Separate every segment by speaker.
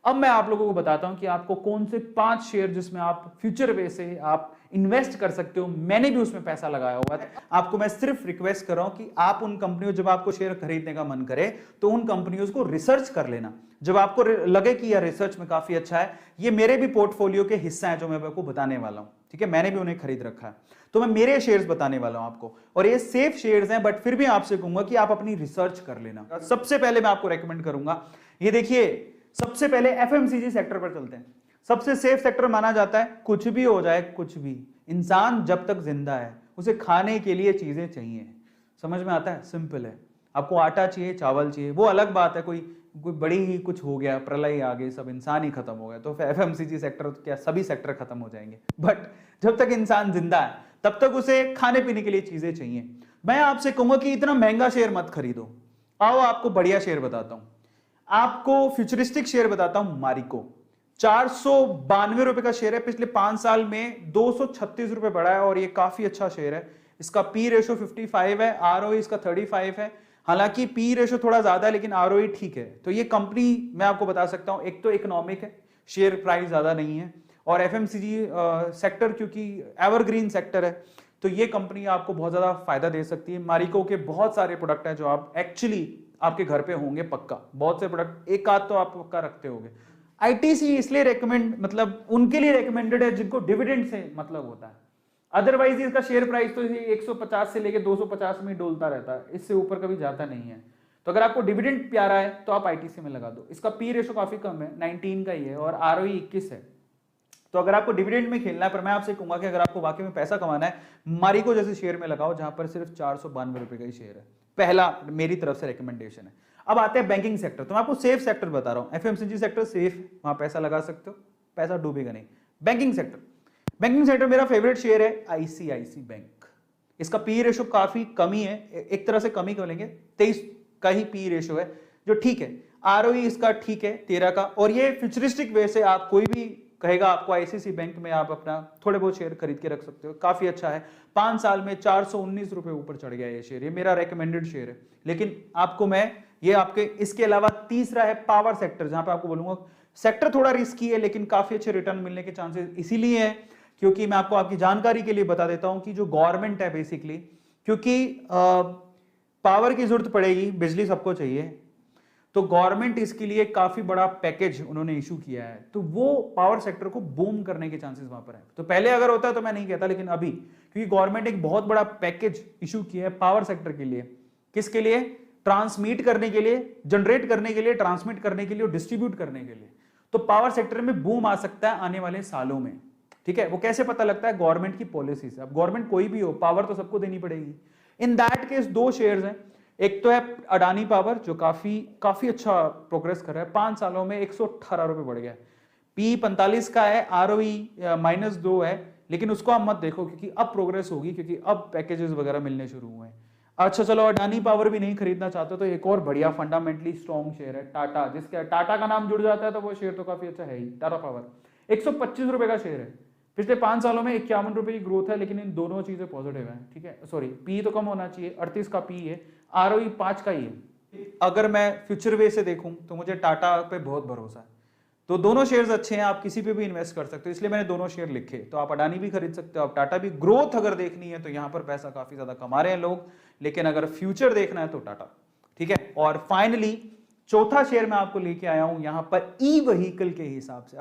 Speaker 1: अब मैं आप लोगों को बताता हूं कि आपको कौन से 5 शेयर जिसमें आप फ्यूचर वे से आप इन्वेस्ट कर सकते हो। मैंने भी उसमें पैसा लगाया हुआ है। आपको मैं सिर्फ रिक्वेस्ट कर रहा हूं कि आप उन कंपनियों, जब आपको शेयर खरीदने का मन करे तो उन कंपनियों को रिसर्च कर लेना। जब आपको लगे कि यह रिसर्च में काफी अच्छा है, ये मेरे भी पोर्टफोलियो के हिस्सा है जो मैं आपको बताने वाला हूं, ठीक है, मैंने भी उन्हें खरीद रखा है, तो मैं मेरे शेयर्स बताने वाला हूं आपको, और ये सेफ शेयर्स हैं, बट फिर भी आपसे कहूंगा कि आप अपनी रिसर्च कर लेना। सबसे पहले मैं आपको रेकमेंड करूंगा, ये देखिए, सबसे पहले एफएमसीजी सेक्टर पर चलते हैं। सबसे सेफ सेक्टर माना जाता है, कुछ भी हो जाए, कुछ भी, इंसान जब तक जिंदा है उसे खाने के लिए चीजें चाहिए। समझ में आता है? सिंपल है। आपको आटा चाहिए, चावल चाहिए, वो अलग बात है, कोई कोई बड़ी ही कुछ हो गया, प्रलय आ गई, सब इंसान ही खत्म हो गया, तो एफएमसीजी सेक्टर क्या, सभी सेक्टर खत्म हो जाएंगे। बट जब तक इंसान जिंदा है तब तक उसे खाने पीने के लिए चीजें चाहिए। मैं आपसे कहूंगा कि इतना महंगा शेयर मत खरीदो। आओ आपको बढ़िया शेयर बताता हूं, आपको फ्यूचरिस्टिक शेयर बताता हूं। मारिको 492 रुपए का शेयर है, पिछले 5 साल में 236 रुपए बढ़ा है, और ये काफी अच्छा शेयर है। इसका पी रेशो 55 है, आरओई इसका 35 है। हालांकि पी रेशो थोड़ा ज्यादा है लेकिन आरओई ठीक है। तो ये कंपनी मैं आपको बता सकता हूं, एक तो इकोनॉमिक है, शेयर प्राइस ज्यादा नहीं है, और एफएमसीजी सेक्टर क्योंकि एवरग्रीन सेक्टर है, तो ये कंपनी आपको बहुत ज्यादा फायदा दे सकती है। मारिको के बहुत सारे प्रोडक्ट हैं जो आप एक्चुअली आपके घर पे होंगे पक्का, बहुत से प्रोडक्ट, एक आध तो आप पक्का रखते होंगे। आईटीसी इसलिए रेकमेंड, मतलब उनके लिए रेकमेंडेड है जिनको डिविडेंड से मतलब होता है। अदरवाइज इसका शेयर प्राइस तो 150 से लेके 250 में डोलता रहता है, इससे ऊपर कभी जाता नहीं है। तो अगर आपको डिविडेंड प्यारा है तो आप आईटीसी में लगा दो। इसका पी रेशो काफी कम है, 19 का ही है, और आरओई 21 है। तो अगर आपको डिविडेंड में खेलना है, पर मैं आपसे कहूंगा कि अगर आपको वाकई में पैसा कमाना है, मारिको जैसे शेयर में लगाओ जहां पर सिर्फ 492 रुपए का ही शेयर है। पहला मेरी तरफ से रिकमेंडेशन है। अब आते हैं बैंकिंग सेक्टर, तो मैं आपको सेफ सेक्टर बता रहा हूं। एफएमसीजी सेक्टर सेफ, वहां पैसा लगा सकते हो, पैसा डूबेगा नहीं। बैंकिंग सेक्टर, बैंकिंग सेक्टर मेरा फेवरेट शेयर है आईसीआईसी बैंक। इसका पी रेशो काफी कमी है, एक तरह से कमी बोलेंगे, 23 का ही पी रेशो है, जो ठीक है। आरओई इसका ठीक है 13 का, और ये फ्यूचरिस्टिक वे से आप कोई भी कहेगा आपको आईसीआईसी बैंक में आप अपना थोड़े बहुत शेयर खरीद के रख सकते हो, काफी अच्छा है। 5 साल में 419 रुपए ऊपर चढ़ गया ये शेयर, ये मेरा रेकमेंडेड शेयर है। लेकिन आपको मैं ये आपके, इसके अलावा तीसरा है पावर सेक्टर, जहां पे आपको बोलूंगा सेक्टर थोड़ा रिस्की है लेकिन काफी अच्छे रिटर्न मिलने के चांसेस इसीलिए है क्योंकि मैं आपको आपकी जानकारी के लिए बता देता हूं कि जो गवर्नमेंट है बेसिकली, क्योंकि पावर की जरूरत पड़ेगी, बिजली सबको चाहिए, तो गवर्नमेंट इसके लिए काफी बड़ा पैकेज उन्होंने इशू किया है, तो वो पावर सेक्टर को बूम करने के चांसेस वहां पर है। तो पहले अगर होता तो मैं नहीं कहता, लेकिन अभी क्योंकि गवर्नमेंट एक बहुत बड़ा पैकेज इशू किया है पावर सेक्टर के लिए, किसके लिए? ट्रांसमिट करने के लिए, जनरेट करने के लिए, ट्रांसमिट करने के लिए और डिस्ट्रीब्यूट करने के लिए। तो पावर सेक्टर में बूम आ सकता है आने वाले सालों में, ठीक है। वो कैसे पता लगता है? गवर्नमेंट की पॉलिसी से। अब गवर्नमेंट कोई भी हो, पावर तो सबको देनी पड़ेगी। इन दैट केस दो शेयर्स हैं, एक तो है अडानी पावर जो काफी अच्छा प्रोग्रेस कर रहा है, 5 सालों में 118 रुपए बढ़ गया है, पी 45 का है, आरओई -2 है, लेकिन उसको आप मत देखो क्योंकि अब प्रोग्रेस होगी, क्योंकि अब पैकेजेस वगैरह मिलने शुरू हुए हैं। अच्छा चलो, अडानी पावर भी नहीं खरीदना चाहते तो एक और बढ़िया फंडामेंटली स्ट्रॉन्ग शेयर है टाटा, जिसका टाटा का नाम जुड़ जाता है तो वो शेयर तो काफी अच्छा है ही। टाटा पावर 125 रुपए का शेयर है, पिछले 5 सालों में 51 रुपए की ग्रोथ है, लेकिन इन दोनों चीजें पॉजिटिव है, ठीक है। सॉरी, पी तो कम होना चाहिए, 38 का पी है, आरओई 5 का ही है। अगर मैं फ्यूचर वे से देखूं तो मुझे टाटा पे बहुत भरोसा है, तो दोनों शेयर्स अच्छे हैं, आप किसी पे भी इन्वेस्ट कर सकते हो, इसलिए मैंने दोनों शेयर लिखे। तो आप अडानी भी खरीद सकते हो, आप टाटा भी। ग्रोथ अगर देखनी है तो यहां पर पैसा काफी ज्यादा कमा रहे हैं लोग, लेकिन अगर फ्यूचर देखना है तो टाटा, ठीक है। और फाइनली चौथा शेयर मैं आपको लेके आया हूं यहां पर ई व्हीकल के हिसाब से।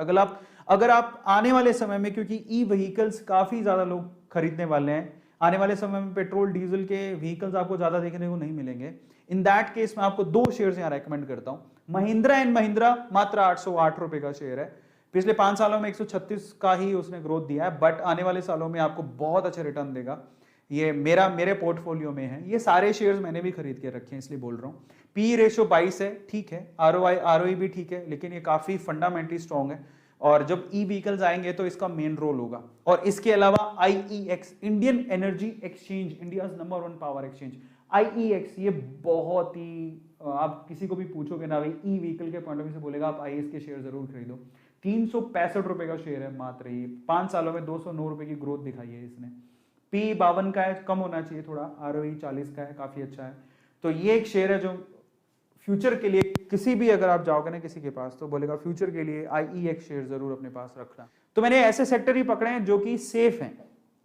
Speaker 1: अगर आप आने वाले समय में, क्योंकि ई व्हीकल्स काफी ज्यादा लोग खरीदने वाले हैं, आने वाले समय में पेट्रोल डीजल के व्हीकल्स आपको ज्यादा देखने को नहीं मिलेंगे, इन दैट केस मैं आपको 2 शेयर्स यहां रेकमेंड करता हूं। महिंद्रा एंड महिंद्रा मात्र 808 रुपए का शेयर है, पिछले 5 सालों में 136 का ही उसने ग्रोथ दिया है, बट आने वाले सालों में आपको बहुत अच्छा रिटर्न देगा। ये मेरे पोर्टफोलियो में है, ये सारे शेयर्स मैंने भी खरीद के रखे हैं, इसलिए बोल रहा हूँ। पी रेशो 22 है, ठीक है, आरओई भी ठीक है, लेकिन ये काफी फंडामेंटली स्ट्रॉन्ग है, और जब ई व्हीकल्स आएंगे तो इसका मेन रोल होगा। और इसके अलावा IEX, Indian energy exchange, India number 1 power exchange, IEX, ये बहुत ही, आप किसी को भी पूछोगे ना भाई ई व्हीकल के पॉइंट ऑफ व्यू से, बोलेगा आप आईईएक्स के शेयर जरूर खरीदो। 365 रुपए का शेयर है मात्र, ये 5 सालों में 209 रुपए की ग्रोथ दिखाई है इसने। पी 52 का है, कम होना चाहिए थोड़ा, आरओई 40 का है, काफी अच्छा है। तो ये एक शेयर है जो फ्यूचर के लिए किसी भी अगर आप जाओगे ना किसी के पास तो बोलेगा फ्यूचर के लिए IEX शेयर जरूर अपने पास रखना। तो मैंने ऐसे सेक्टर ही पकड़े हैं जो कि सेफ हैं,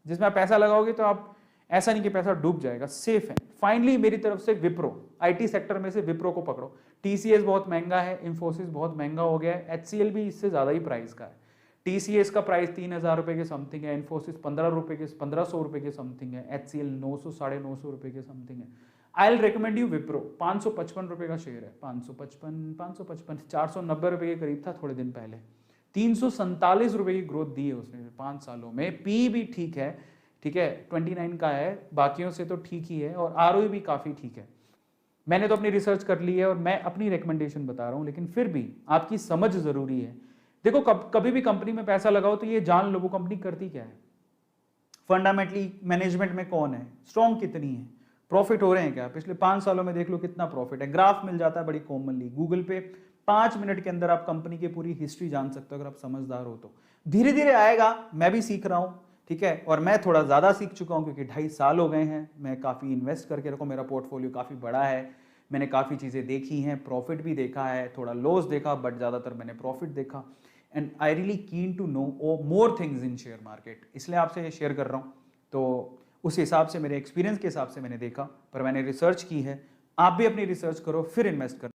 Speaker 1: जिसमें आप पैसा लगाओगे तो आप ऐसा नहीं कि पैसा डूब जाएगा, सेफ है। फाइनली मेरी तरफ से विप्रो, IT सेक्टर में से विप्रो को पकड़ो। TCS बहुत महंगा है, इंफोसिस बहुत महंगा हो गया है, HCL भी इससे ज्यादा ही प्राइस का है। TCS का प्राइस 3,000 रुपए के समथिंग है, इंफोसिस 1500 रुपए के समथिंग है, HCL 900 950 रुपए के समथिंग है। I will recommend you Wipro. 555 रुपए का शेयर है, 555 490 रुपए के करीब था थोड़े दिन पहले। 347 रुपए की ग्रोथ दी है उसने 5 सालों में। पी भी ठीक है, ठीक है, 29 का है, बाकियों से तो ठीक ही है, और ROE भी काफी ठीक है। मैंने तो अपनी रिसर्च कर ली है और मैं अपनी रिकमेंडेशन बता रहा हूं, लेकिन फिर भी आपकी समझ जरूरी है। देखो कभी भी कंपनी में पैसा लगाओ तो ये जान लो वो कंपनी करती क्या है, फंडामेंटली मैनेजमेंट में कौन है, स्ट्रॉन्ग कितनी है, प्रॉफिट हो रहे हैं क्या, पिछले 5 सालों में देख लो कितना प्रॉफिट है। ग्राफ मिल जाता है बड़ी कॉमनली गूगल पे, 5 मिनट के अंदर आप कंपनी की पूरी हिस्ट्री जान सकते हो अगर आप समझदार हो तो। धीरे धीरे आएगा, मैं भी सीख रहा हूं, ठीक है, और मैं थोड़ा ज्यादा सीख चुका हूं क्योंकि 2.5 साल हो गए हैं, मैं काफी इन्वेस्ट करके रखा, मेरा पोर्टफोलियो काफी बड़ा है, मैंने काफी चीजें देखी हैं, प्रॉफिट भी देखा है, थोड़ा लॉस देखा, बट ज्यादातर मैंने प्रॉफिट देखा। And I really keen to know more things in share market, इसलिए आपसे शेयर कर रहा हूं। तो उस हिसाब से मेरे एक्सपीरियंस के हिसाब से मैंने देखा, पर मैंने रिसर्च की है, आप भी अपनी रिसर्च करो फिर इन्वेस्ट करो।